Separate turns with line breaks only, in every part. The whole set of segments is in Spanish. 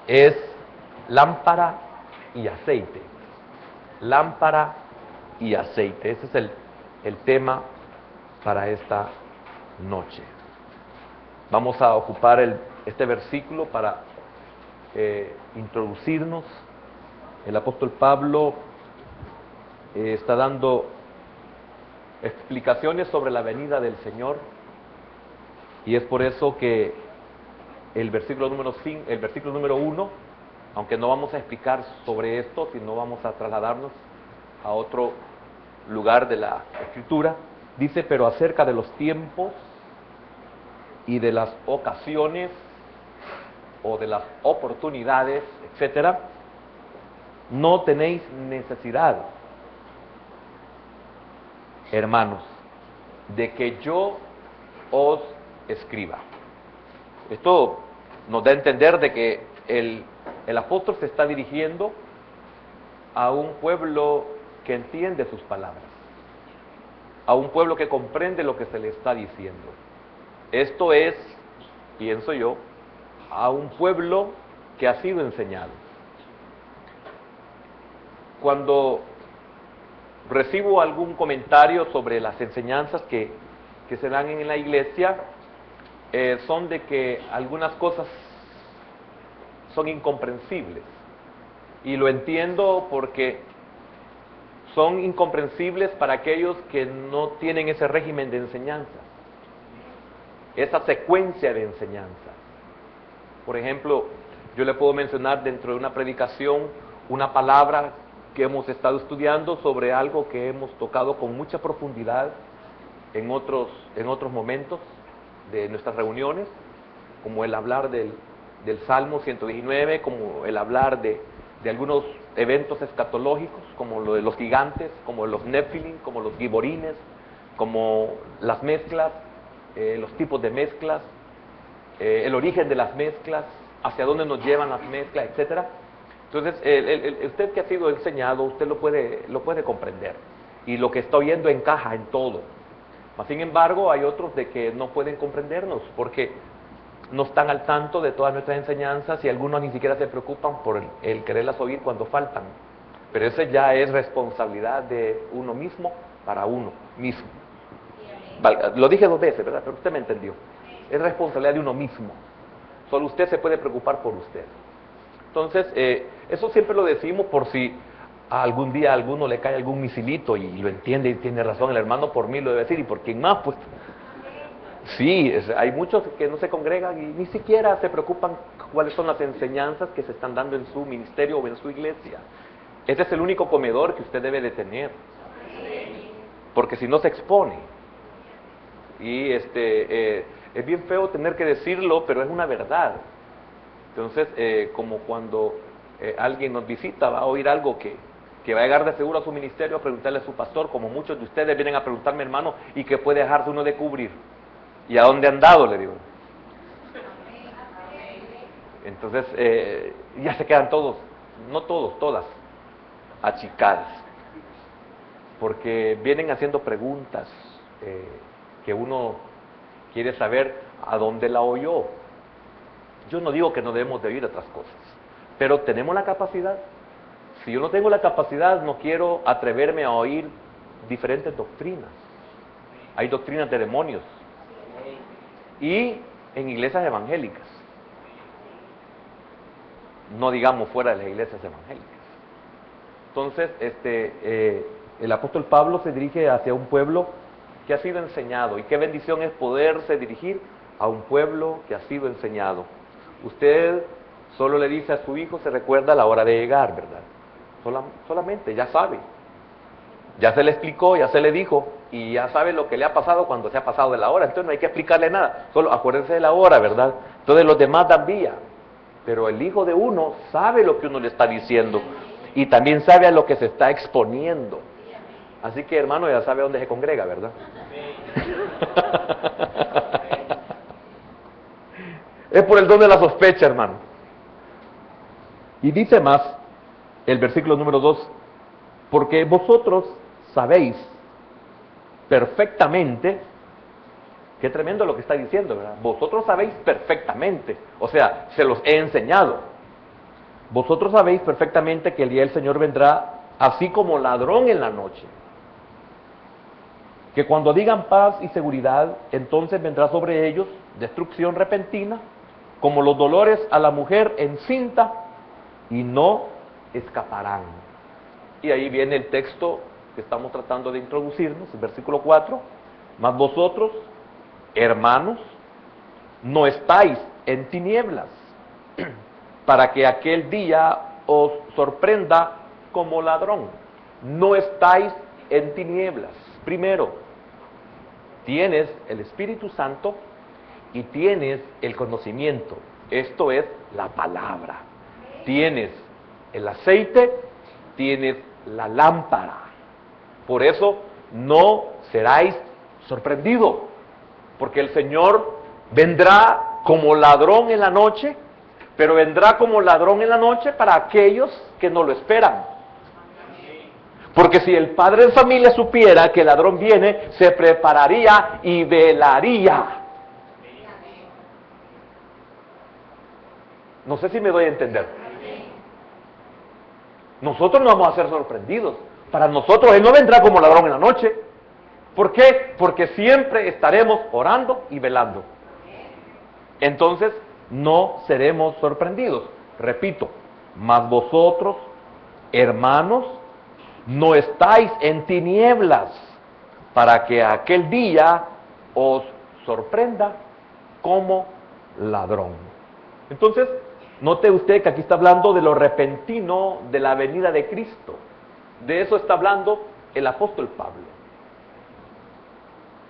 es lámpara y aceite. Lámpara y aceite. Ese es el tema para esta noche. Vamos a ocupar este versículo para introducirnos. El apóstol Pablo está dando explicaciones sobre la venida del Señor, y es por eso que el versículo número 1, aunque no vamos a explicar sobre esto, sino vamos a trasladarnos a otro lugar de la Escritura, dice: pero acerca de los tiempos y de las ocasiones o de las oportunidades, etcétera, no tenéis necesidad, hermanos, de que yo os escriba. Esto nos da a entender de que el apóstol se está dirigiendo a un pueblo que entiende sus palabras, a un pueblo que comprende lo que se le está diciendo. Esto es, pienso yo, a un pueblo que ha sido enseñado. Cuando recibo algún comentario sobre las enseñanzas que se dan en la iglesia, son de que algunas cosas son incomprensibles. Y lo entiendo porque son incomprensibles para aquellos que no tienen ese régimen de enseñanza, esa secuencia de enseñanza. Por ejemplo, yo le puedo mencionar dentro de una predicación una palabra que hemos estado estudiando sobre algo que hemos tocado con mucha profundidad en otros momentos de nuestras reuniones, como el hablar del Salmo 119, como el hablar de algunos eventos escatológicos, como lo de los gigantes, como los Nephilim, como los giborines, como las mezclas, los tipos de mezclas, el origen de las mezclas, hacia dónde nos llevan las mezclas, etcétera. Entonces, usted que ha sido enseñado, usted lo puede comprender, y lo que está oyendo encaja en todo. Mas, sin embargo, hay otros de que no pueden comprendernos, porque no están al tanto de todas nuestras enseñanzas, y algunos ni siquiera se preocupan por el quererlas oír cuando faltan. Pero eso ya es responsabilidad de uno mismo para uno mismo. Lo dije 2 veces, ¿verdad? Pero usted me entendió. Es responsabilidad de uno mismo. Solo usted se puede preocupar por usted. Entonces, eso siempre lo decimos por si algún día a alguno le cae algún misilito y lo entiende y tiene razón el hermano, por mí lo debe decir, y por quién más, pues. Sí, hay muchos que no se congregan y ni siquiera se preocupan cuáles son las enseñanzas que se están dando en su ministerio o en su iglesia. Ese es el único comedor que usted debe de tener, porque si no se expone. Y es bien feo tener que decirlo, pero es una verdad. Entonces, como cuando alguien nos visita, va a oír algo que va a llegar de seguro a su ministerio a preguntarle a su pastor, como muchos de ustedes vienen a preguntarme, hermano, ¿y qué puede dejarse uno de cubrir? ¿Y a dónde han dado? Le digo. Entonces, ya se quedan todos, no todos, todas, achicadas, porque vienen haciendo preguntas que uno quiere saber a dónde la oyó. Yo no digo que no debemos de oír otras cosas, pero tenemos la capacidad. Si yo no tengo la capacidad, no quiero atreverme a oír diferentes doctrinas. Hay doctrinas de demonios, y en iglesias evangélicas, no digamos fuera de las iglesias evangélicas. Entonces, el apóstol Pablo se dirige hacia un pueblo que ha sido enseñado, y qué bendición es poderse dirigir a un pueblo que ha sido enseñado. Usted solo le dice a su hijo, se recuerda la hora de llegar, ¿verdad? Solamente, ya sabe. Ya se le explicó, ya se le dijo, y ya sabe lo que le ha pasado cuando se ha pasado de la hora. Entonces no hay que explicarle nada, solo acuérdense de la hora, ¿verdad? Entonces los demás dan vía, pero el hijo de uno sabe lo que uno le está diciendo, y también sabe a lo que se está exponiendo. Así que, hermano, ya sabe dónde se congrega, ¿verdad? Es por el don de la sospecha, hermano. Y dice más el versículo número 2, porque vosotros sabéis perfectamente Qué tremendo lo que está diciendo, ¿verdad? Vosotros sabéis perfectamente, o sea, se los he enseñado. Vosotros sabéis perfectamente que el día del Señor vendrá así como ladrón en la noche. Que cuando digan paz y seguridad, entonces vendrá sobre ellos destrucción repentina, como los dolores a la mujer encinta, y no escaparán. Y ahí viene el texto que estamos tratando de introducirnos, el versículo 4. Mas vosotros, hermanos, no estáis en tinieblas, para que aquel día os sorprenda como ladrón. No estáis en tinieblas. Primero, tienes el Espíritu Santo y tienes el conocimiento. Esto es la palabra. Tienes el aceite, tienes la lámpara. Por eso no seráis sorprendidos, porque el Señor vendrá como ladrón en la noche, pero vendrá como ladrón en la noche para aquellos que no lo esperan. Porque si el padre de familia supiera que el ladrón viene, se prepararía y velaría. No sé si me doy a entender. Nosotros no vamos a ser sorprendidos. Para nosotros Él no vendrá como ladrón en la noche. ¿Por qué? Porque siempre estaremos orando y velando. Entonces, no seremos sorprendidos. Repito, mas vosotros, hermanos, no estáis en tinieblas, para que aquel día os sorprenda como ladrón. Entonces, note usted que aquí está hablando de lo repentino de la venida de Cristo. De eso está hablando el apóstol Pablo.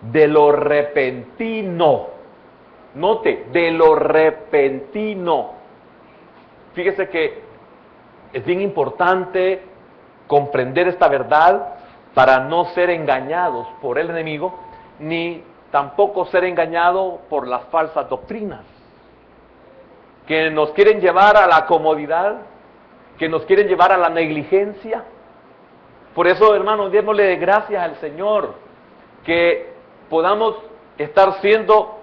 De lo repentino. Note, de lo repentino. Fíjese que es bien importante comprender esta verdad para no ser engañados por el enemigo, ni tampoco ser engañados por las falsas doctrinas, que nos quieren llevar a la comodidad, que nos quieren llevar a la negligencia. Por eso, hermanos, démosle gracias al Señor, que podamos estar siendo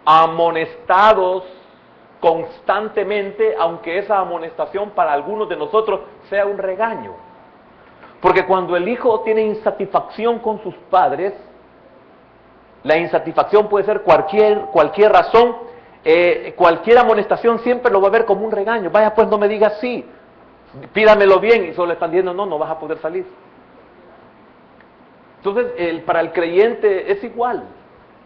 amonestados constantemente, aunque esa amonestación para algunos de nosotros sea un regaño. Porque cuando el hijo tiene insatisfacción con sus padres, la insatisfacción puede ser cualquier razón, cualquier amonestación siempre lo va a ver como un regaño. Vaya, pues no me diga así, pídamelo bien, y solo le están diciendo, no vas a poder salir. Entonces, para el creyente es igual.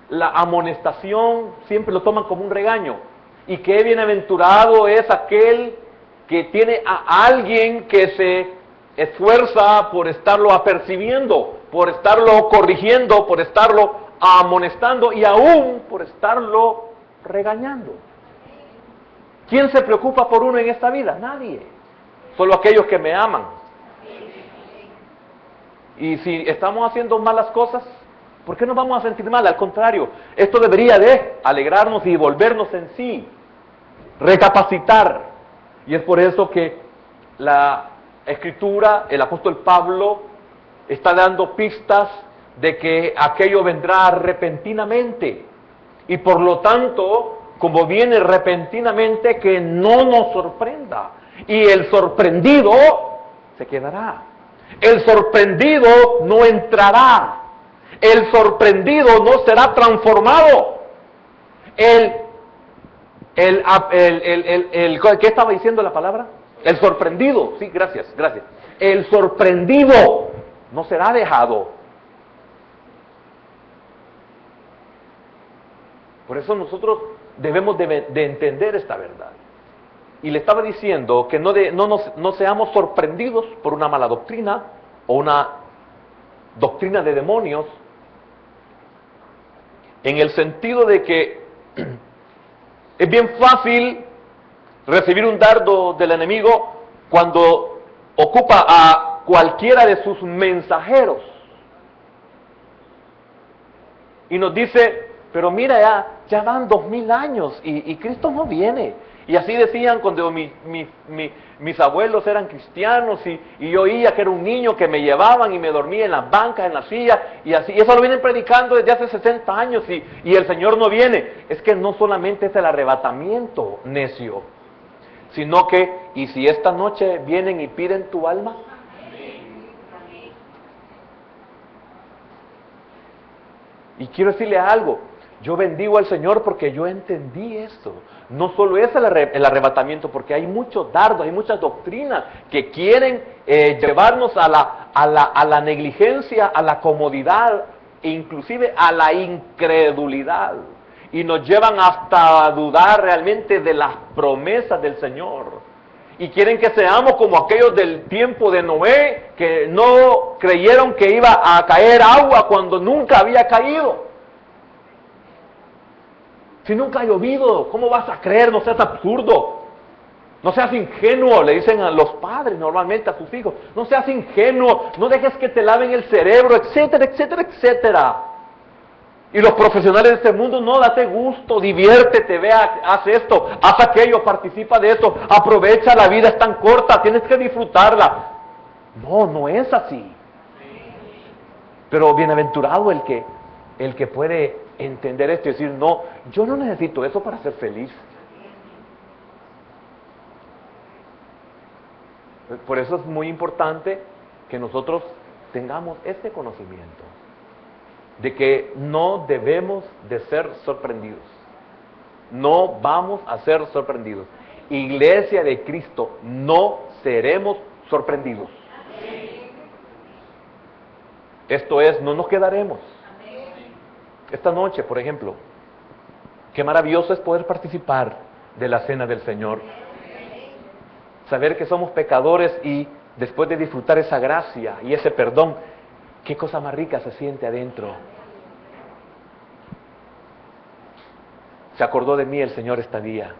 La amonestación siempre lo toman como un regaño. Y qué bienaventurado es aquel que tiene a alguien que se esfuerza por estarlo apercibiendo, por estarlo corrigiendo, por estarlo amonestando y aún por estarlo regañando. ¿Quién se preocupa por uno en esta vida? Nadie. Solo aquellos que me aman. Y si estamos haciendo malas cosas, ¿por qué nos vamos a sentir mal? Al contrario, esto debería de alegrarnos y volvernos en sí, recapacitar. Y es por eso que la Escritura, el apóstol Pablo, está dando pistas de que aquello vendrá repentinamente. Y por lo tanto, como viene repentinamente, que no nos sorprenda. Y el sorprendido se quedará. El sorprendido no entrará. El sorprendido no será transformado. ¿Qué estaba diciendo la palabra? El sorprendido, sí, gracias. El sorprendido no será dejado. Por eso nosotros debemos de entender esta verdad. Y le estaba diciendo que no seamos sorprendidos por una mala doctrina o una doctrina de demonios, en el sentido de que es bien fácil recibir un dardo del enemigo cuando ocupa a cualquiera de sus mensajeros y nos dice, Pero mira, ya van 2000 años y Cristo no viene. Y así decían cuando mis abuelos eran cristianos y yo oía que era un niño que me llevaban y me dormía en las bancas, en la silla, y así. Y eso lo vienen predicando desde hace 60 años y el Señor no viene. Es que no solamente es el arrebatamiento, necio, sino que, ¿y si esta noche vienen y piden tu alma? Y quiero decirle algo, yo bendigo al Señor porque yo entendí esto. No solo es el arrebatamiento, porque hay muchos dardos, hay muchas doctrinas que quieren llevarnos a la negligencia, a la comodidad, e inclusive a la incredulidad. Y nos llevan hasta a dudar realmente de las promesas del Señor. Y quieren que seamos como aquellos del tiempo de Noé, que no creyeron que iba a caer agua cuando nunca había caído. Si nunca ha llovido, ¿cómo vas a creer? No seas absurdo. No seas ingenuo, le dicen a los padres normalmente a sus hijos. No seas ingenuo, no dejes que te laven el cerebro, etcétera, etcétera, etcétera. Y los profesionales de este mundo, no, date gusto, diviértete, vea, haz esto, haz aquello, participa de esto, aprovecha, la vida es tan corta, tienes que disfrutarla. No, no es así. Pero bienaventurado el que puede entender esto y decir, no, yo no necesito eso para ser feliz. Por eso es muy importante que nosotros tengamos este conocimiento de que no debemos de ser sorprendidos. No vamos a ser sorprendidos. Iglesia de Cristo, no seremos sorprendidos. Esto es, no nos quedaremos. Esta noche, por ejemplo, qué maravilloso es poder participar de la cena del Señor. Saber que somos pecadores y después de disfrutar esa gracia y ese perdón, qué cosa más rica se siente adentro. Se acordó de mí el Señor este día.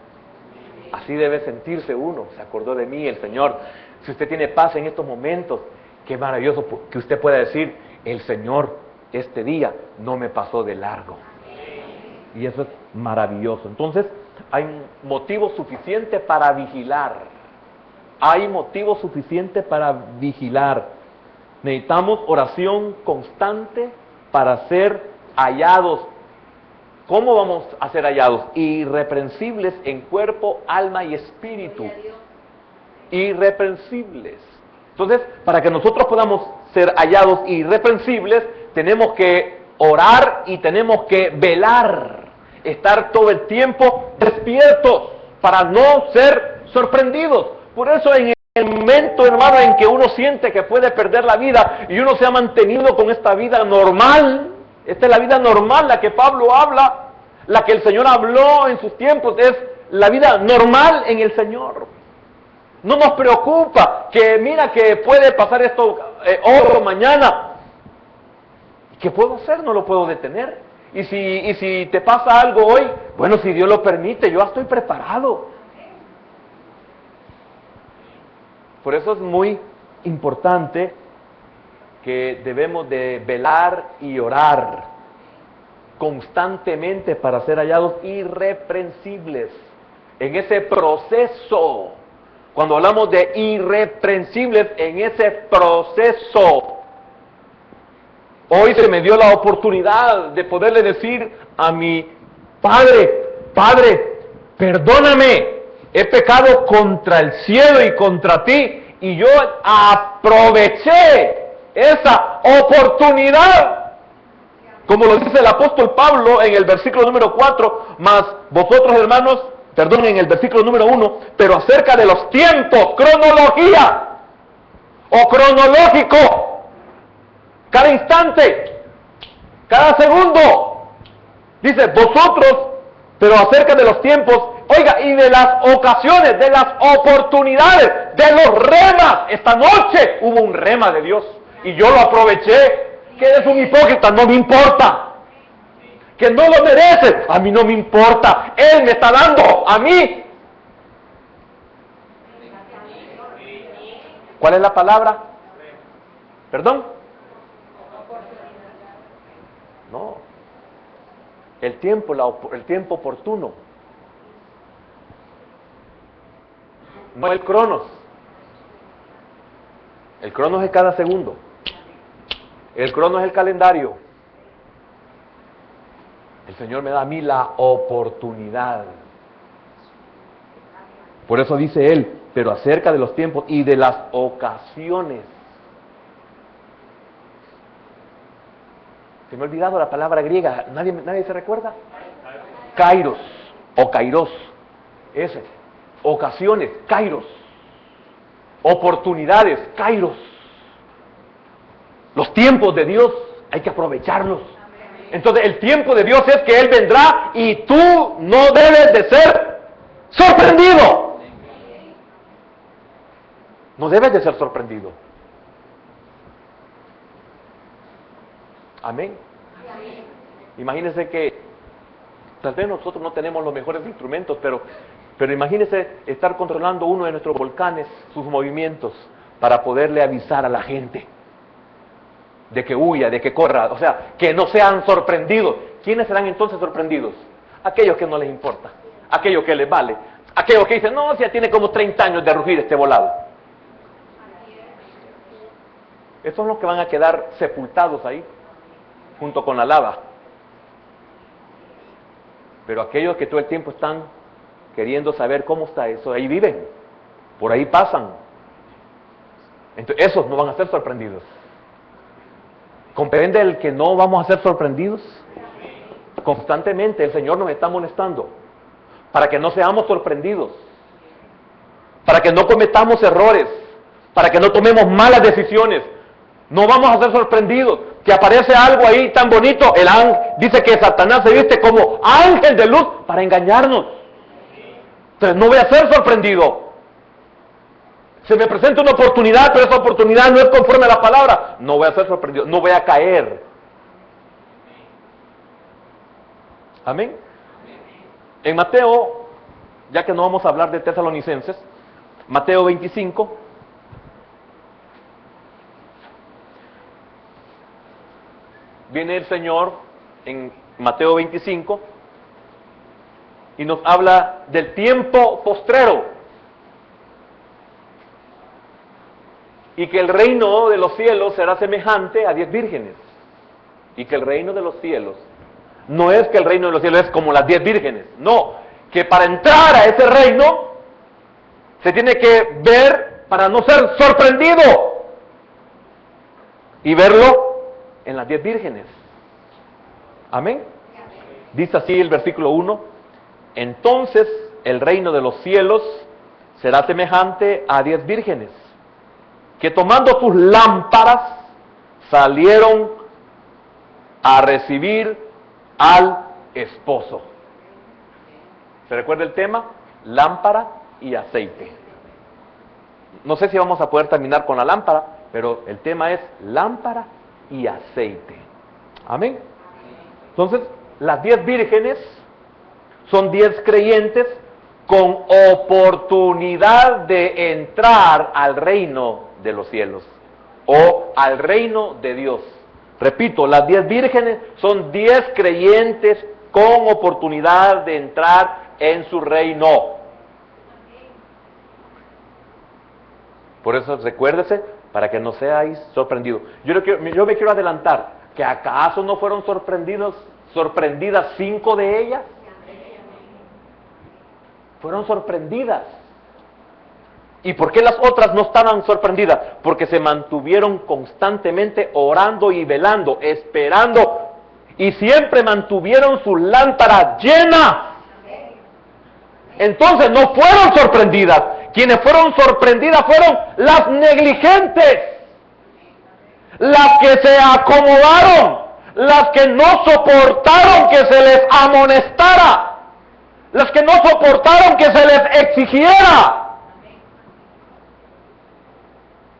Así debe sentirse uno. Se acordó de mí el Señor. Si usted tiene paz en estos momentos, qué maravilloso que usted pueda decir, el Señor este día no me pasó de largo. Y eso es maravilloso. Entonces, hay motivo suficiente para vigilar. Hay motivo suficiente para vigilar. Necesitamos oración constante para ser hallados. ¿Cómo vamos a ser hallados? Irreprensibles en cuerpo, alma y espíritu. Irreprensibles. Entonces, para que nosotros podamos ser hallados irreprensibles, tenemos que orar y tenemos que velar. Estar todo el tiempo despiertos para no ser sorprendidos. Por eso en el momento, hermano, en que uno siente que puede perder la vida y uno se ha mantenido con esta vida normal, esta es la vida normal, la que Pablo habla, la que el Señor habló en sus tiempos, es la vida normal en el Señor. No nos preocupa que mira que puede pasar esto hoy o mañana. ¿Qué puedo hacer? No lo puedo detener. Y si te pasa algo hoy, bueno, si Dios lo permite, yo estoy preparado. Por eso es muy importante que debemos de velar y orar constantemente para ser hallados irreprensibles en ese proceso. Cuando hablamos de irreprensibles, en ese proceso, hoy se me dio la oportunidad de poderle decir a mi Padre, perdóname, he pecado contra el cielo y contra ti, y yo aproveché esa oportunidad. Como lo dice el apóstol Pablo en el versículo número 4, mas vosotros hermanos, en el versículo número 1, pero acerca de los tiempos, cronología o cronológico, cada instante, cada segundo, dice vosotros, pero acerca de los tiempos, oiga, y de las ocasiones, de las oportunidades, de los remas. Esta noche hubo un rema de Dios y yo lo aproveché. Que eres un hipócrita, no me importa. Que no lo mereces, a mí no me importa. Él me está dando a mí. ¿Cuál es la palabra? ¿Perdón? No. el tiempo oportuno. No el cronos. El cronos es cada segundo. El cronos es el calendario. El Señor me da a mí la oportunidad. Por eso dice Él, pero acerca de los tiempos y de las ocasiones. Se me ha olvidado la palabra griega, ¿nadie se recuerda? Kairos o kairos. Ese. Ocasiones, kairos. Oportunidades, kairos. Los tiempos de Dios hay que aprovecharlos. Entonces el tiempo de Dios es que Él vendrá y tú no debes de ser sorprendido. No debes de ser sorprendido. Amén. Imagínense que tal vez nosotros no tenemos los mejores instrumentos, pero imagínense estar controlando uno de nuestros volcanes, sus movimientos, para poderle avisar a la gente de que huya, de que corra, o sea, que no sean sorprendidos. ¿Quiénes serán entonces sorprendidos? Aquellos que no les importa, aquellos que les vale, aquellos que dicen, no, si ya tiene como 30 años de rugir este volado. Esos son los que van a quedar sepultados ahí, junto con la lava. Pero aquellos que todo el tiempo están queriendo saber cómo está eso, ahí viven, por ahí pasan. Entonces, esos no van a ser sorprendidos. ¿Comprende el que no vamos a ser sorprendidos? Constantemente el Señor nos está amonestando para que no seamos sorprendidos, para que no cometamos errores, para que no tomemos malas decisiones. No vamos a ser sorprendidos. Que aparece algo ahí tan bonito, el ángel dice que Satanás se viste como ángel de luz para engañarnos. Entonces no voy a ser sorprendido. Se me presenta una oportunidad, pero esa oportunidad no es conforme a la palabra. No voy a ser sorprendido, no voy a caer. Amén. En Mateo, ya que no vamos a hablar de Tesalonicenses, Mateo 25, viene el Señor en Mateo 25 y nos habla del tiempo postrero. Y que el reino de los cielos será semejante a 10 vírgenes. Y que el reino de los cielos, no es que el reino de los cielos es como las 10 vírgenes. No, que para entrar a ese reino, se tiene que ver para no ser sorprendido. Y verlo en las 10 vírgenes. Amén. Dice así el versículo 1. Entonces el reino de los cielos será semejante a 10 vírgenes, que tomando sus lámparas salieron a recibir al esposo. ¿Se recuerda el tema? Lámpara y aceite. No sé si vamos a poder terminar con la lámpara, pero el tema es lámpara y aceite. Amén. Entonces, las 10 vírgenes son 10 creyentes con oportunidad de entrar al reino de los cielos o al reino de Dios. Repito, las 10 vírgenes son 10 creyentes con oportunidad de entrar en su reino. Por eso recuérdese, para que no seáis sorprendidos. Yo me quiero adelantar, que acaso no fueron sorprendidas 5 de ellas. Fueron sorprendidas. ¿Y por qué las otras no estaban sorprendidas? Porque se mantuvieron constantemente orando y velando, esperando, y siempre mantuvieron su lámpara llena. Entonces no fueron sorprendidas. Quienes fueron sorprendidas fueron las negligentes, las que se acomodaron, las que no soportaron que se les amonestara, las que no soportaron que se les exigiera.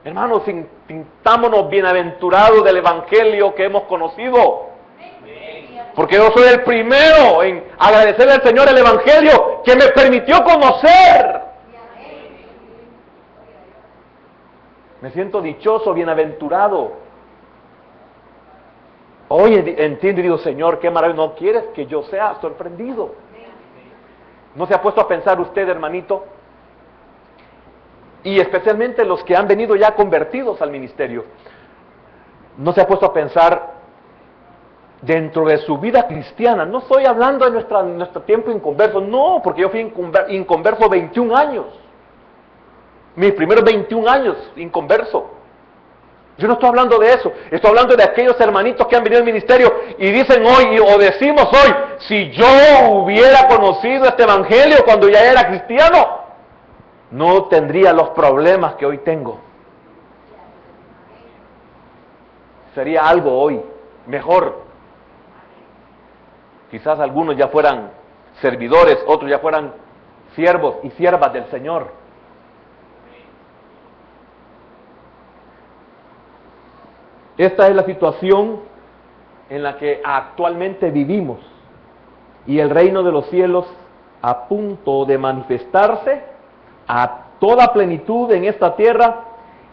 Hermanos, sintámonos bienaventurados del evangelio que hemos conocido. Porque yo soy el primero en agradecerle al Señor el evangelio que me permitió conocer. Me siento dichoso, bienaventurado. Oye, entiendo y digo, Señor, qué maravilla, no quieres que yo sea sorprendido. ¿No se ha puesto a pensar usted, hermanito? Y especialmente los que han venido ya convertidos al ministerio, ¿no se ha puesto a pensar dentro de su vida cristiana? No estoy hablando de nuestro tiempo inconverso, no, porque yo fui inconverso 21 años. Mis primeros 21 años inconverso. Yo no estoy hablando de eso, estoy hablando de aquellos hermanitos que han venido al ministerio y dicen hoy, o decimos hoy, si yo hubiera conocido este evangelio cuando ya era cristiano, no tendría los problemas que hoy tengo. Sería algo hoy mejor. Quizás algunos ya fueran servidores, otros ya fueran siervos y siervas del Señor. Esta es la situación en la que actualmente vivimos y el reino de los cielos a punto de manifestarse a toda plenitud en esta tierra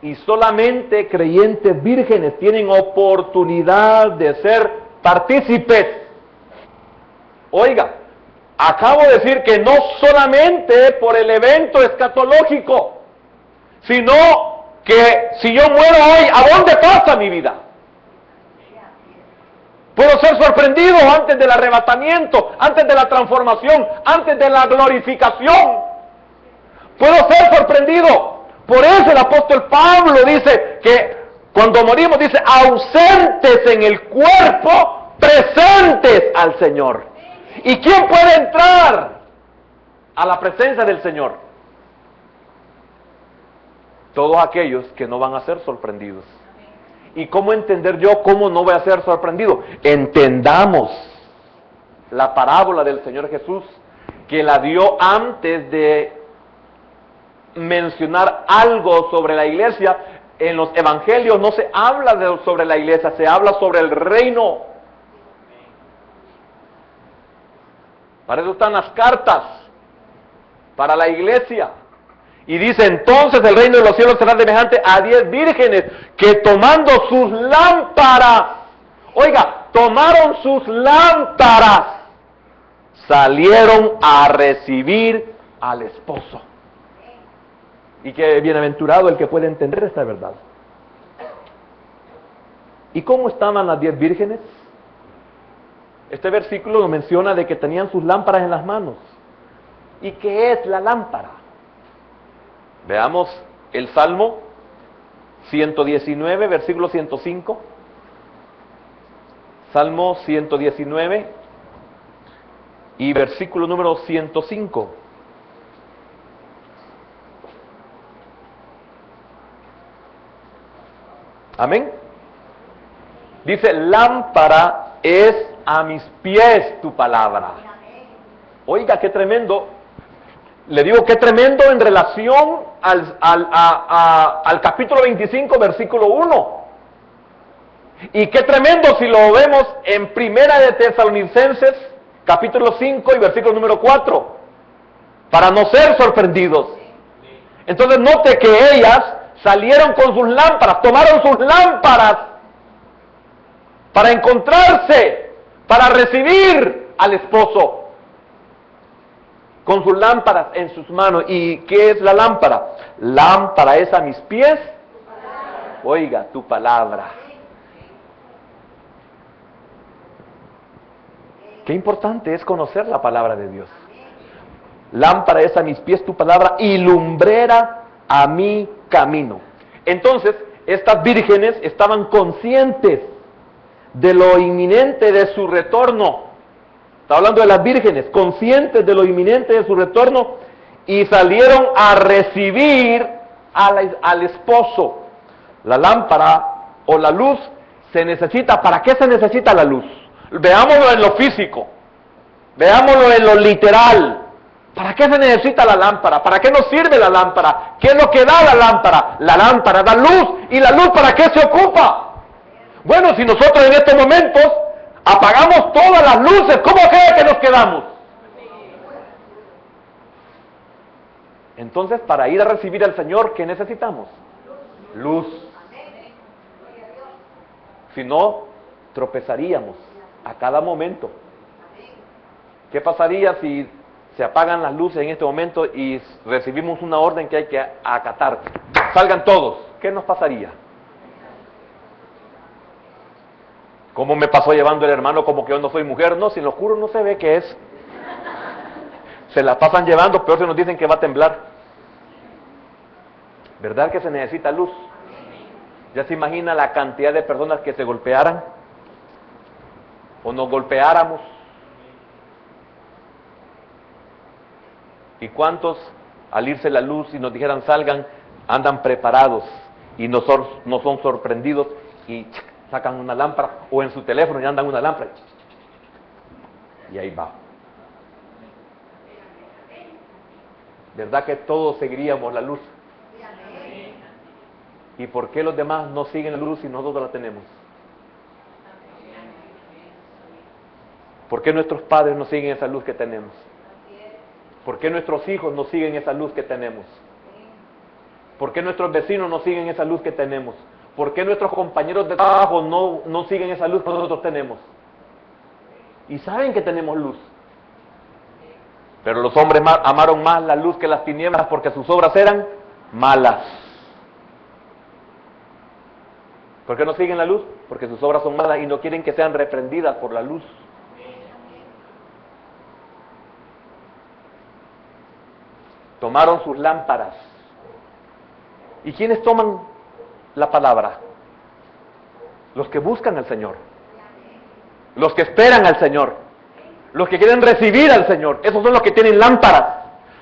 y solamente creyentes vírgenes tienen oportunidad de ser partícipes. Oiga, acabo de decir que no solamente por el evento escatológico, sino que si yo muero hoy, ¿a dónde pasa mi vida? Puedo ser sorprendido antes del arrebatamiento, antes de la transformación, antes de la glorificación. Puedo ser sorprendido. Por eso el apóstol Pablo dice que cuando morimos, dice, ausentes en el cuerpo, presentes al Señor. ¿Y quién puede entrar a la presencia del Señor? Todos aquellos que no van a ser sorprendidos. ¿Y cómo entender yo cómo no voy a ser sorprendido? Entendamos la parábola del Señor Jesús, que la dio antes de mencionar algo sobre la iglesia. En los evangelios no se habla sobre la iglesia, se habla sobre el reino. Para eso están las cartas, para la iglesia. Y dice, entonces el reino de los cielos será semejante a 10 vírgenes que tomando sus lámparas, oiga, tomaron sus lámparas, salieron a recibir al esposo. Y que bienaventurado el que puede entender esta verdad. ¿Y cómo estaban las 10 vírgenes? Este versículo nos menciona de que tenían sus lámparas en las manos. ¿Y qué es la lámpara? Veamos el Salmo 119, versículo 105. Salmo 119 y versículo número 105. Amén. Dice, lámpara es a mis pies tu palabra. Oiga, qué tremendo. Le digo qué tremendo en relación al capítulo 25, versículo 1. Y qué tremendo si lo vemos en Primera de Tesalonicenses, capítulo 5 y versículo número 4. Para no ser sorprendidos. Entonces note que ellas salieron con sus lámparas, tomaron sus lámparas para encontrarse, para recibir al esposo. Con sus lámparas en sus manos. ¿Y qué es la lámpara? Lámpara es a mis pies. Oiga, tu palabra. Qué importante es conocer la palabra de Dios. Lámpara es a mis pies tu palabra y lumbrera a mi camino. Entonces, estas vírgenes estaban conscientes de lo inminente de su retorno. Está hablando de las vírgenes, conscientes de lo inminente de su retorno, y salieron a recibir al esposo. La lámpara o la luz se necesita. ¿Para qué se necesita la luz? Veámoslo en lo físico, veámoslo en lo literal. ¿Para qué se necesita la lámpara? ¿Para qué nos sirve la lámpara? ¿Qué es lo que da la lámpara? La lámpara da luz. ¿Y la luz para qué se ocupa? Bueno, si nosotros en estos momentos apagamos todas las luces, ¿cómo cree que nos quedamos? Entonces, para ir a recibir al Señor, ¿qué necesitamos? Luz. Si no, tropezaríamos a cada momento. ¿Qué pasaría si se apagan las luces en este momento y recibimos una orden que hay que acatar? Salgan todos. ¿Qué nos pasaría? ¿Cómo me pasó llevando el hermano como que yo no soy mujer? No, si en lo oscuro no se ve qué es. Se la pasan llevando, peor si nos dicen que va a temblar. ¿Verdad que se necesita luz? ¿Ya se imagina la cantidad de personas que se golpearan? ¿O nos golpeáramos? ¿Y cuántos, al irse la luz y nos dijeran salgan, andan preparados y no son sorprendidos y sacan una lámpara, o en su teléfono y andan una lámpara? Y ahí va. ¿Verdad que todos seguiríamos la luz? ¿Y por qué los demás no siguen la luz si nosotros la tenemos? ¿Por qué nuestros padres no siguen esa luz que tenemos? ¿Por qué nuestros hijos no siguen esa luz que tenemos? ¿Por qué nuestros vecinos no siguen esa luz que tenemos? ¿Por qué nuestros compañeros de trabajo no siguen esa luz que nosotros tenemos? Y saben que tenemos luz. Pero los hombres amaron más la luz que las tinieblas porque sus obras eran malas. ¿Por qué no siguen la luz? Porque sus obras son malas y no quieren que sean reprendidas por la luz. Tomaron sus lámparas. ¿Y quiénes toman la palabra? Los que buscan al Señor. Los que esperan al Señor. Los que quieren recibir al Señor. Esos son los que tienen lámparas.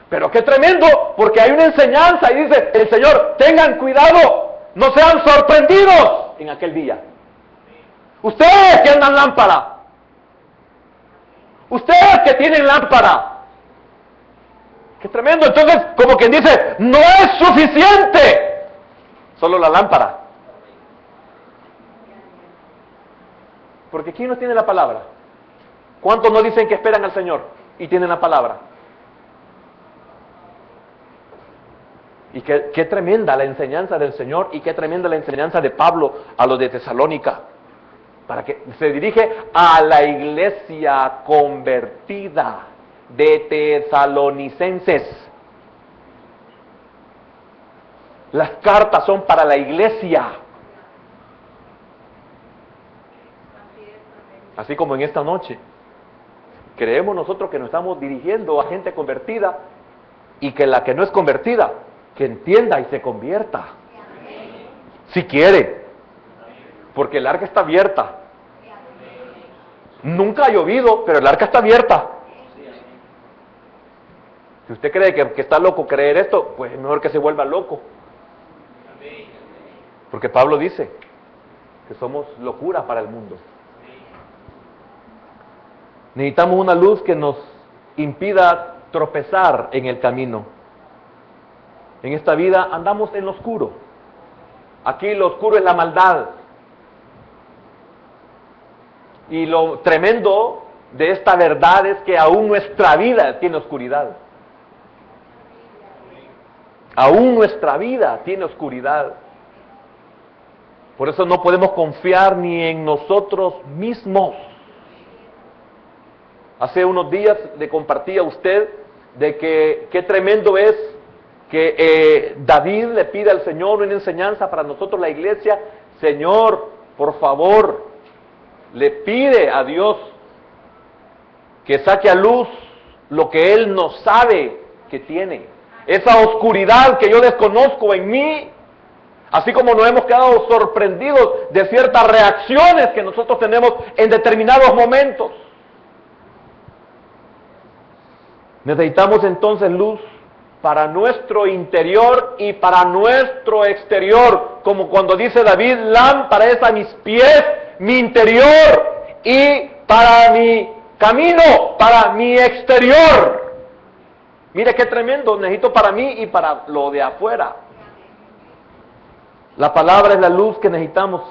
Pero qué tremendo, porque hay una enseñanza y dice el Señor, tengan cuidado, no sean sorprendidos en aquel día. Ustedes que andan lámpara. Ustedes que tienen lámpara. ¡Qué tremendo! Entonces, como quien dice, no es suficiente solo la lámpara. Porque ¿quién no tiene la palabra? ¿Cuántos no dicen que esperan al Señor y tienen la palabra? Y qué tremenda la enseñanza del Señor y qué tremenda la enseñanza de Pablo a los de Tesalónica. Para que se dirige a la iglesia convertida de tesalonicenses. Las cartas son para la iglesia. Así como en esta noche. Creemos nosotros que nos estamos dirigiendo a gente convertida y que la que no es convertida, que entienda y se convierta. Si quiere. Porque el arca está abierta. Nunca ha llovido, pero el arca está abierta. Si usted cree que está loco creer esto, pues es mejor que se vuelva loco. Porque Pablo dice que somos locura para el mundo. Necesitamos una luz que nos impida tropezar en el camino. En esta vida andamos en lo oscuro. Aquí lo oscuro es la maldad. Y lo tremendo de esta verdad es que aún nuestra vida tiene oscuridad. Aún nuestra vida tiene oscuridad. Por eso no podemos confiar ni en nosotros mismos. Hace unos días le compartí a usted de que qué tremendo es que David le pide al Señor una enseñanza para nosotros la iglesia. Señor, por favor, le pide a Dios que saque a luz lo que Él no sabe que tiene. Esa oscuridad que yo desconozco en mí, así como nos hemos quedado sorprendidos de ciertas reacciones que nosotros tenemos en determinados momentos. Necesitamos entonces luz para nuestro interior y para nuestro exterior, como cuando dice David, lámpara es a mis pies, mi interior, y para mi camino, para mi exterior. Mire qué tremendo, necesito para mí y para lo de afuera. La palabra es la luz que necesitamos,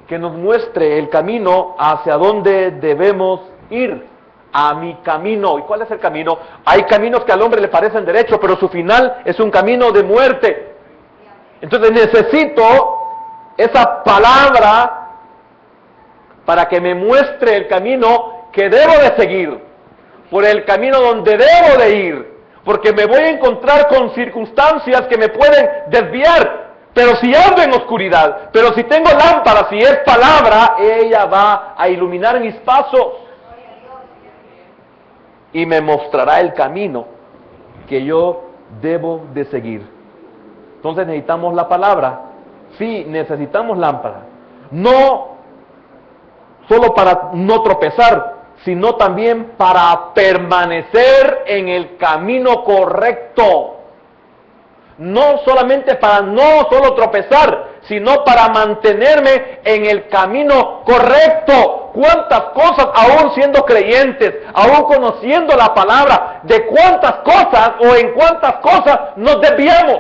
que nos muestre el camino hacia donde debemos ir. A mi camino. ¿Y cuál es el camino? Hay caminos que al hombre le parecen derechos, pero su final es un camino de muerte. Entonces necesito esa palabra para que me muestre el camino que debo de seguir, por el camino donde debo de ir, porque me voy a encontrar con circunstancias que me pueden desviar. Pero si ando en oscuridad, pero si tengo lámpara, si es palabra, ella va a iluminar mis pasos y me mostrará el camino que yo debo de seguir. Entonces necesitamos la palabra. Sí, necesitamos lámpara. No solo para no tropezar, sino también para permanecer en el camino correcto. No solamente para no solo tropezar, sino para mantenerme en el camino correcto. ¿Cuántas cosas, aún siendo creyentes, aún conociendo la palabra, de cuántas cosas o en cuántas cosas nos desviamos?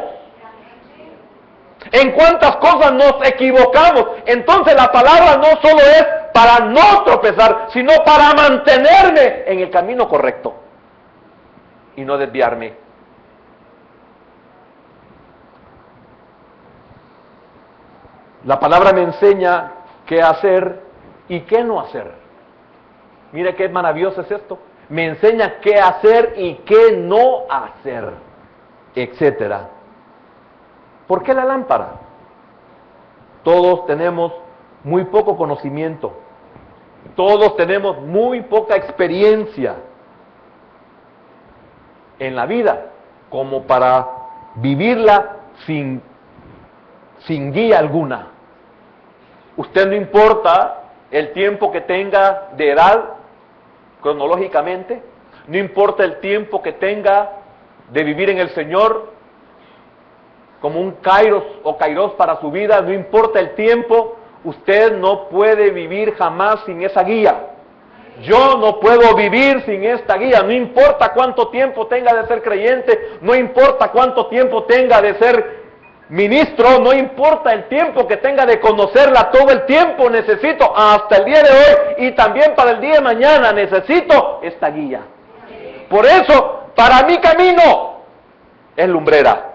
En cuántas cosas nos equivocamos. Entonces la palabra no solo es para no tropezar, sino para mantenerme en el camino correcto y no desviarme. La palabra me enseña qué hacer y qué no hacer. Mire qué maravilloso es esto. Me enseña qué hacer y qué no hacer, etcétera. ¿Por qué la lámpara? Todos tenemos muy poco conocimiento. Todos tenemos muy poca experiencia en la vida como para vivirla sin guía alguna. Usted, no importa el tiempo que tenga de edad cronológicamente, no importa el tiempo que tenga de vivir en el Señor como un kairos o kairos para su vida, no importa el tiempo, usted no puede vivir jamás sin esa guía. Yo no puedo vivir sin esta guía, no importa cuánto tiempo tenga de ser creyente, no importa cuánto tiempo tenga de ser ministro, no importa el tiempo que tenga de conocerla, todo el tiempo necesito, hasta el día de hoy y también para el día de mañana, necesito esta guía. Por eso, para mi camino es lumbrera.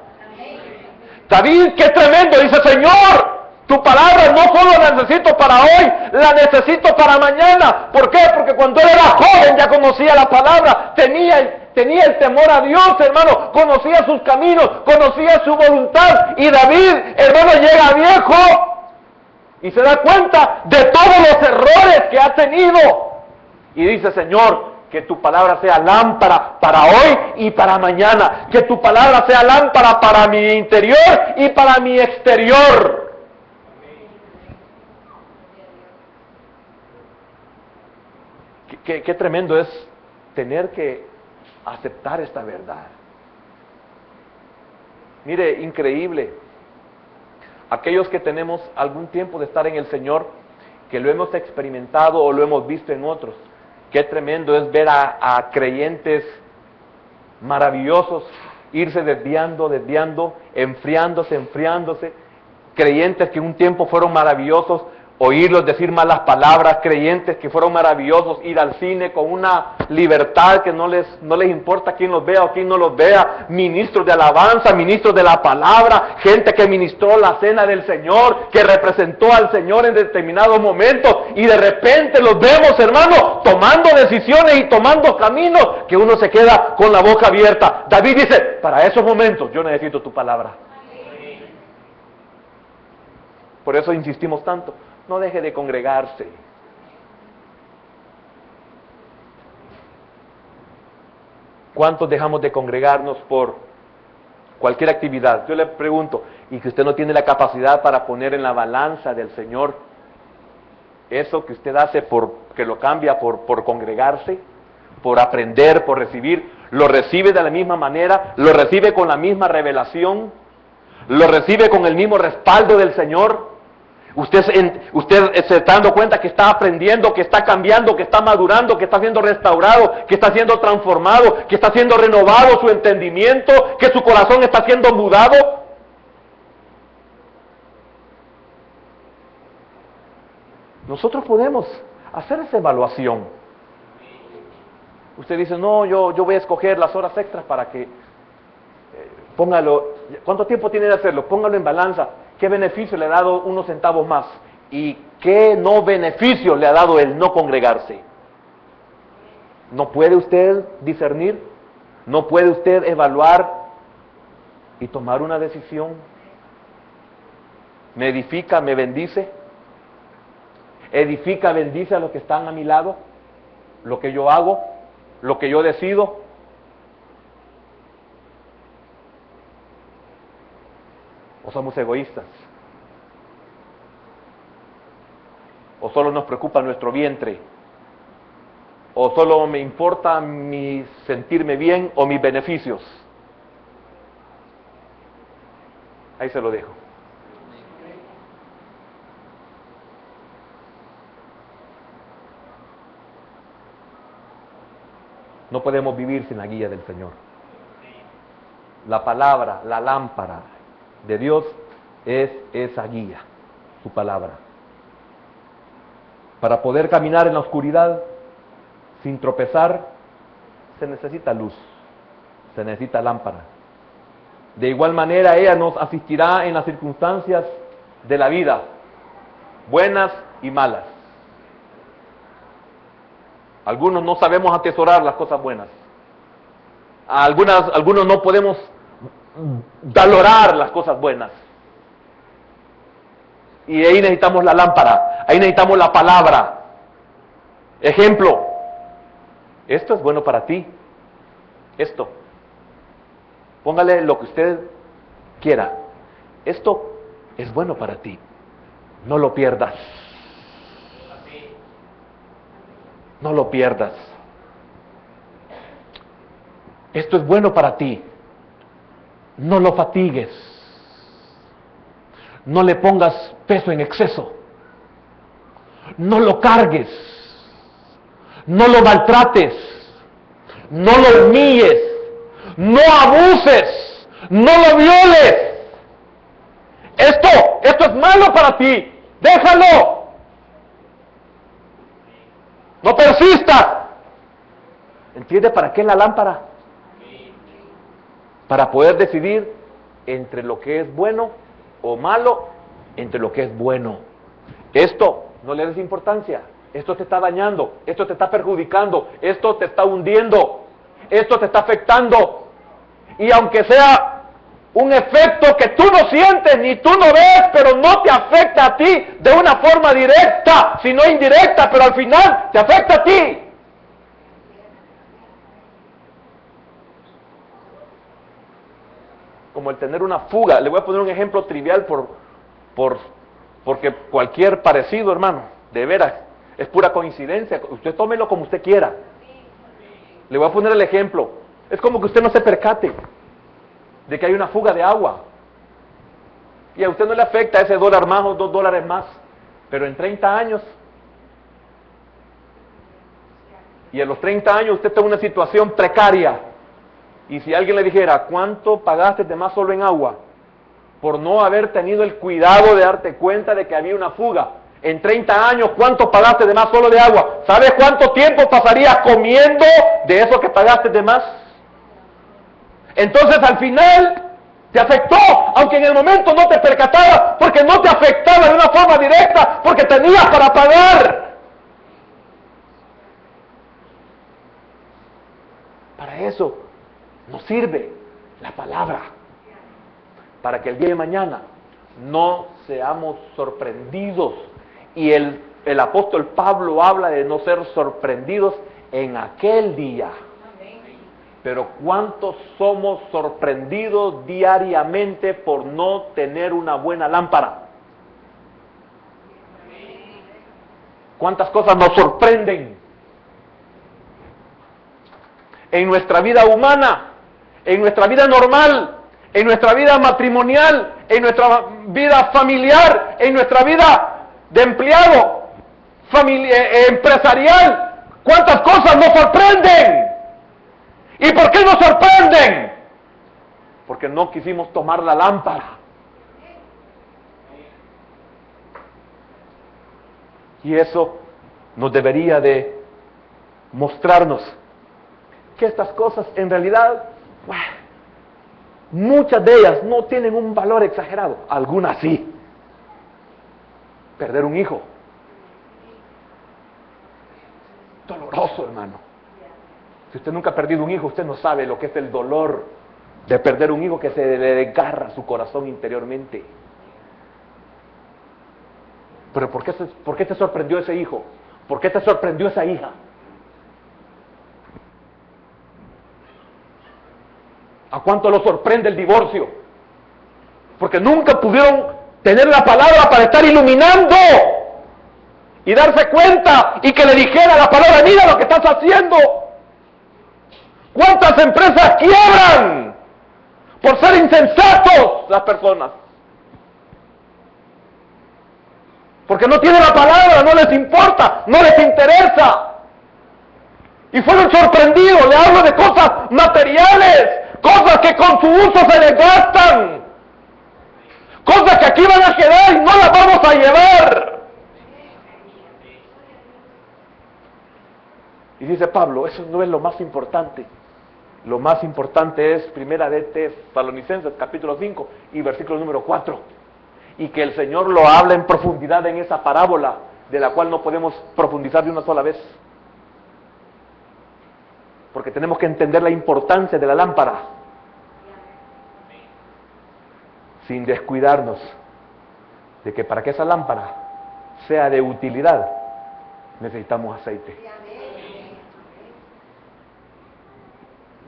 David, qué tremendo, dice: Señor, tu palabra no solo la necesito para hoy, la necesito para mañana. ¿Por qué? Porque cuando él era joven ya conocía la palabra, tenía el temor a Dios, hermano, conocía sus caminos, conocía su voluntad. Y David, hermano, llega viejo y se da cuenta de todos los errores que ha tenido. Y dice: Señor, que tu palabra sea lámpara para hoy y para mañana. Que tu palabra sea lámpara para mi interior y para mi exterior. Qué tremendo es tener que aceptar esta verdad. Mire, increíble. Aquellos que tenemos algún tiempo de estar en el Señor, que lo hemos experimentado o lo hemos visto en otros, qué tremendo es ver a creyentes maravillosos irse desviando, enfriándose, creyentes que un tiempo fueron maravillosos, oírlos decir malas palabras, creyentes que fueron maravillosos, ir al cine con una libertad que no les importa quién los vea o quién no los vea, ministros de alabanza, ministros de la palabra, gente que ministró la cena del Señor, que representó al Señor en determinados momentos, y de repente los vemos, hermano, tomando decisiones y tomando caminos que uno se queda con la boca abierta. David dice: para esos momentos yo necesito tu palabra. Por eso insistimos tanto. No deje de congregarse. ¿Cuántos dejamos de congregarnos por cualquier actividad? Yo le pregunto, ¿y que usted no tiene la capacidad para poner en la balanza del Señor eso que usted hace que lo cambia por congregarse, por aprender, por recibir? ¿Lo recibe de la misma manera? ¿Lo recibe con la misma revelación? ¿Lo recibe con el mismo respaldo del Señor? Usted se está dando cuenta que está aprendiendo, que está cambiando, que está madurando, que está siendo restaurado, que está siendo transformado, que está siendo renovado su entendimiento, que su corazón está siendo mudado. Nosotros podemos hacer esa evaluación. Usted dice: no, yo voy a escoger las horas extras para que póngalo. ¿Cuánto tiempo tiene de hacerlo? Póngalo en balanza. ¿Qué beneficio le ha dado unos centavos más? ¿Y qué no beneficio le ha dado el no congregarse? ¿No puede usted discernir? ¿No puede usted evaluar y tomar una decisión? ¿Me edifica, me bendice? ¿Edifica, bendice a los que están a mi lado? ¿Lo que yo hago? ¿Lo que yo decido? ¿O somos egoístas? ¿O solo nos preocupa nuestro vientre? ¿O solo me importa mi sentirme bien o mis beneficios? Ahí se lo dejo. No podemos vivir sin la guía del Señor. La palabra, la lámpara de Dios es esa guía, su palabra. Para poder caminar en la oscuridad sin tropezar, se necesita luz, se necesita lámpara. De igual manera, ella nos asistirá en las circunstancias de la vida, buenas y malas. Algunos no sabemos atesorar las cosas buenas. Algunos no podemos valorar las cosas buenas. Y ahí necesitamos la lámpara, ahí necesitamos la palabra. Ejemplo, esto es bueno para ti. Esto. Póngale lo que usted quiera. Esto es bueno para ti. No lo pierdas. No lo pierdas. Esto es bueno para ti. No lo fatigues. No le pongas peso en exceso. No lo cargues. No lo maltrates. No lo humilles. No abuses. No lo violes. Esto es malo para ti. Déjalo. No persistas. ¿Entiendes para qué la lámpara? Para poder decidir entre lo que es bueno o malo, entre lo que es bueno. Esto no le des importancia. Esto te está dañando. Esto te está perjudicando. Esto te está hundiendo. Esto te está afectando. Y aunque sea un efecto que tú no sientes ni tú no ves, pero no te afecta a ti de una forma directa, sino indirecta, pero al final te afecta a ti. Como el tener una fuga. Le voy a poner un ejemplo trivial porque cualquier parecido, hermano, de veras, es pura coincidencia. Usted tómelo como usted quiera. Le voy a poner el ejemplo. Es como que usted no se percate de que hay una fuga de agua. Y a usted no le afecta ese $1 más o $2 más. Pero en 30 años, y a los 30 años usted está en una situación precaria. Y si alguien le dijera, ¿cuánto pagaste de más solo en agua? Por no haber tenido el cuidado de darte cuenta de que había una fuga. En 30 años, ¿cuánto pagaste de más solo de agua? ¿Sabes cuánto tiempo pasarías comiendo de eso que pagaste de más? Entonces al final te afectó, aunque en el momento no te percatabas, porque no te afectaba de una forma directa, porque tenías para pagar. Para eso nos sirve la palabra, para que el día de mañana no seamos sorprendidos. Y el apóstol Pablo habla de no ser sorprendidos en aquel día. Pero ¿cuántos somos sorprendidos diariamente por no tener una buena lámpara? ¿Cuántas cosas nos sorprenden en nuestra vida humana, en nuestra vida normal, en nuestra vida matrimonial, en nuestra vida familiar, en nuestra vida de empleado, empresarial? ¿Cuántas cosas nos sorprenden? ¿Y por qué nos sorprenden? Porque no quisimos tomar la lámpara. Y eso nos debería de mostrarnos que estas cosas en realidad, muchas de ellas no tienen un valor exagerado. Algunas sí. perder un hijo. Doloroso, hermano. Si usted nunca ha perdido un hijo, usted no sabe lo que es el dolor de perder un hijo, que se le desgarra su corazón interiormente. Pero ¿por qué te sorprendió ese hijo? ¿Por qué te sorprendió esa hija? ¿A cuánto lo sorprende el divorcio? Porque nunca pudieron tener la palabra para estar iluminando y darse cuenta y que le dijera la palabra: mira lo que estás haciendo. ¿Cuántas empresas quiebran por ser insensatos las personas? Porque no tienen la palabra, no les importa, no les interesa. Y fueron sorprendidos. Le hablo de cosas materiales, cosas que con su uso se desgastan, cosas que aquí van a quedar y no las vamos a llevar. Y dice Pablo, eso no es lo más importante. Lo más importante es Primera de Tesalonicenses, capítulo 5 y versículo número 4. Y que el Señor lo habla en profundidad en esa parábola, de la cual no podemos profundizar de una sola vez. Porque tenemos que entender la importancia de la lámpara, sin descuidarnos de que para que esa lámpara sea de utilidad, necesitamos aceite.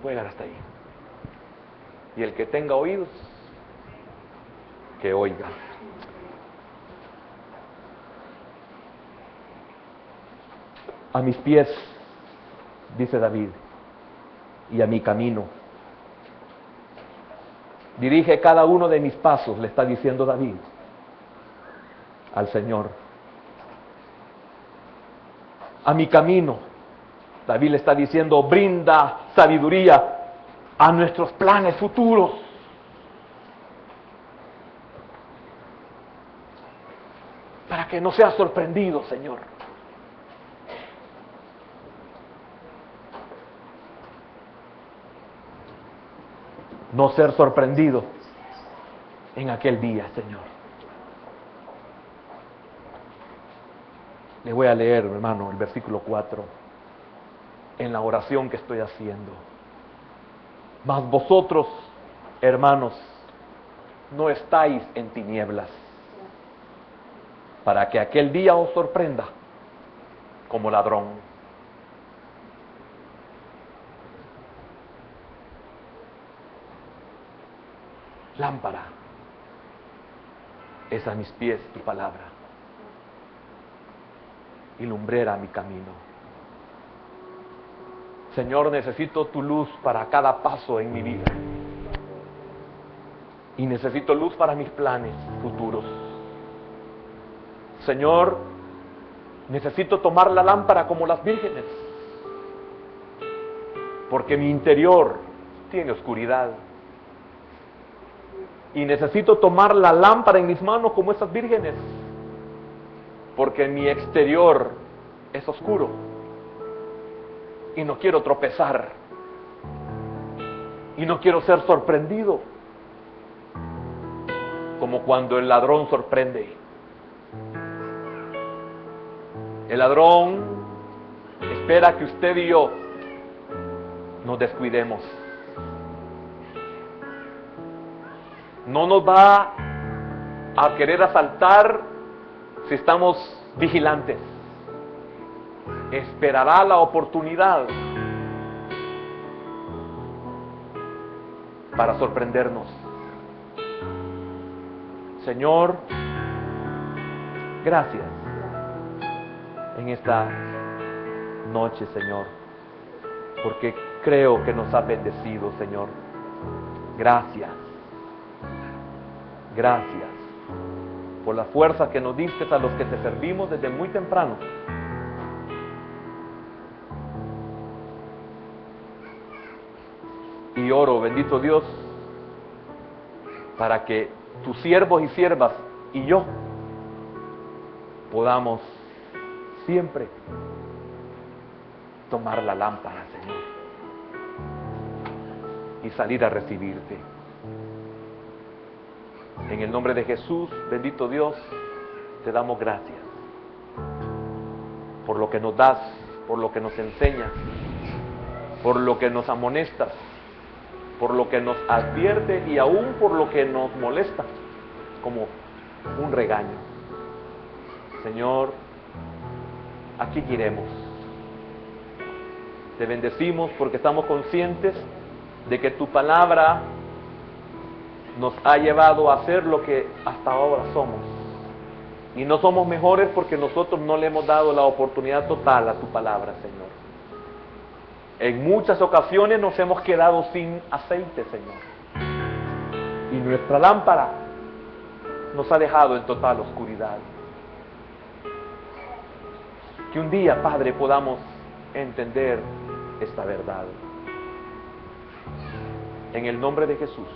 Voy a llegar hasta ahí. Y el que tenga oídos, que oiga. A mis pies, dice David, y a mi camino. Dirige cada uno de mis pasos, le está diciendo David al Señor. A mi camino, David le está diciendo, brinda sabiduría a nuestros planes futuros. Para que no seas sorprendido, Señor. No ser sorprendido en aquel día, Señor. Le voy a leer, hermano, el versículo 4, en la oración que estoy haciendo. Mas vosotros, hermanos, no estáis en tinieblas, para que aquel día os sorprenda como ladrón. Lámpara es a mis pies tu palabra y lumbrera mi camino. Señor, necesito tu luz para cada paso en mi vida y necesito luz para mis planes futuros. Señor, necesito tomar la lámpara como las vírgenes, porque mi interior tiene oscuridad. Y necesito tomar la lámpara en mis manos como esas vírgenes, porque mi exterior es oscuro y no quiero tropezar y no quiero ser sorprendido como cuando el ladrón sorprende. El ladrón espera que usted y yo nos descuidemos. No nos va a querer asaltar si estamos vigilantes. Esperará la oportunidad para sorprendernos. Señor, gracias en esta noche, Señor, porque creo que nos has bendecido, Señor. Gracias. Gracias por la fuerza que nos diste a los que te servimos desde muy temprano. Y oro, bendito Dios, para que tus siervos y siervas y yo podamos siempre tomar la lámpara, Señor, y salir a recibirte. En el nombre de Jesús, bendito Dios, te damos gracias por lo que nos das, por lo que nos enseñas, por lo que nos amonestas, por lo que nos advierte y aún por lo que nos molesta, como un regaño. Señor, aquí iremos. Te bendecimos porque estamos conscientes de que tu palabra nos ha llevado a ser lo que hasta ahora somos. Y no somos mejores porque nosotros no le hemos dado la oportunidad total a tu palabra, Señor. En muchas ocasiones nos hemos quedado sin aceite, Señor. Y nuestra lámpara nos ha dejado en total oscuridad. Que un día, Padre, podamos entender esta verdad. En el nombre de Jesús.